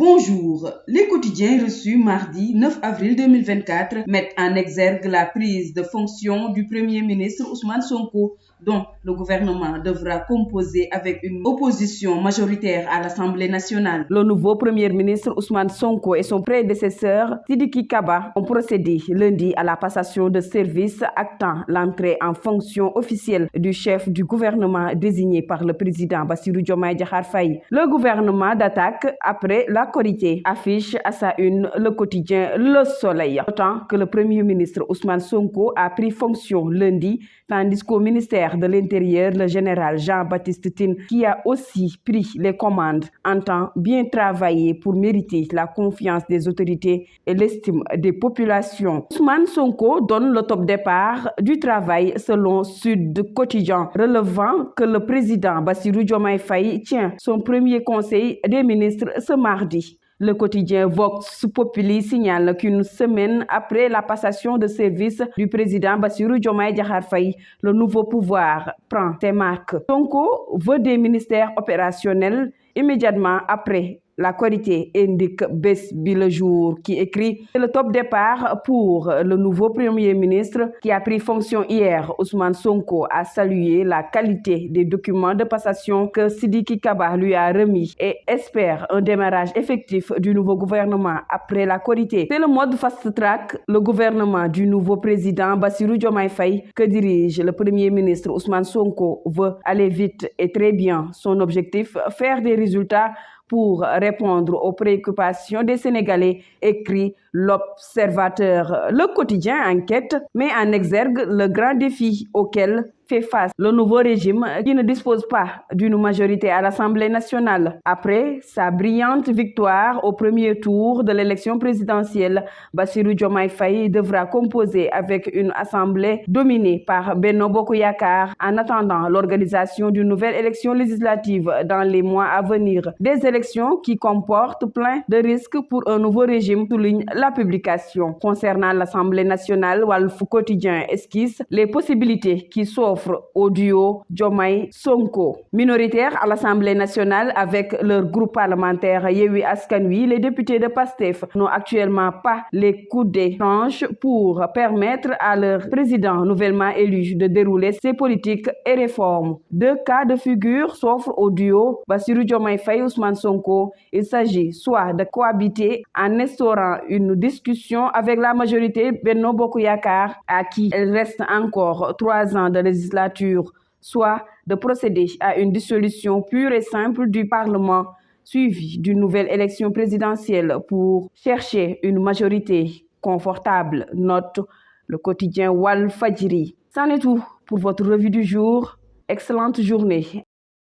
Bonjour. Les quotidiens reçus mardi 9 avril 2024 mettent en exergue la prise de fonction du Premier ministre Ousmane Sonko, dont le gouvernement devra composer avec une opposition majoritaire à l'Assemblée nationale. Le nouveau Premier ministre Ousmane Sonko et son prédécesseur Sidiki Kaba ont procédé lundi à la passation de service actant l'entrée en fonction officielle du chef du gouvernement désigné par le président Bassirou Diomaye Diakhar Faye. Le gouvernement d'attaque après la Korité affiche à sa une le quotidien Le Soleil. D'autant que le Premier ministre Ousmane Sonko a pris fonction lundi, tandis qu'au ministère de l'Intérieur, le général Jean-Baptiste Tine, qui a aussi pris les commandes, entend bien travailler pour mériter la confiance des autorités et l'estime des populations. Ousmane Sonko donne le top départ du travail selon Sud Quotidien, relevant que le président Bassirou Diomaye Faye tient son premier conseil des ministres ce mardi. Le quotidien Vox Populi signale qu'une semaine après la passation de service du président Bassirou Diomaye Diakhar Faye, le nouveau pouvoir prend ses marques. Sonko veut des ministères opérationnels immédiatement après la Korité, indique Besbi Le Jour, qui écrit le top départ pour le nouveau Premier ministre qui a pris fonction hier. Ousmane Sonko a salué la qualité des documents de passation que Sidiki Kaba lui a remis et espère un démarrage effectif du nouveau gouvernement après la Korité. C'est le mode fast-track, le gouvernement du nouveau président Bassirou Diomaye Faye que dirige le Premier ministre Ousmane Sonko veut aller vite et très bien. Son objectif, faire des résultats pour répondre aux préoccupations des Sénégalais, écrit l'Observateur. Le quotidien enquête met en exergue le grand défi auquel fait face le nouveau régime qui ne dispose pas d'une majorité à l'Assemblée nationale. Après sa brillante victoire au premier tour de l'élection présidentielle, Bassirou Diomaye Faye devra composer avec une assemblée dominée par Benno Bokk Yakaar en attendant l'organisation d'une nouvelle élection législative dans les mois à venir. Des élections qui comportent plein de risques pour un nouveau régime, souligne la publication. Concernant l'Assemblée nationale, Walf Quotidien esquisse les possibilités qui s'offrent au duo Diomaye-Sonko. Minoritaires à l'Assemblée nationale avec leur groupe parlementaire Yewwi Askan Wi, les députés de PASTEF n'ont actuellement pas les coups d'échange pour permettre à leur président nouvellement élu de dérouler ses politiques et réformes. Deux cas de figure s'offrent au duo Bassirou Diomaye Faye Ousmane Sonko. Il s'agit soit de cohabiter en instaurant une discussion avec la majorité Benno Bokk Yakaar, à qui il reste encore 3 ans de législature, soit de procéder à une dissolution pure et simple du Parlement, suivie d'une nouvelle élection présidentielle pour chercher une majorité confortable, note le quotidien Walfadjri. C'en est tout pour votre revue du jour. Excellente journée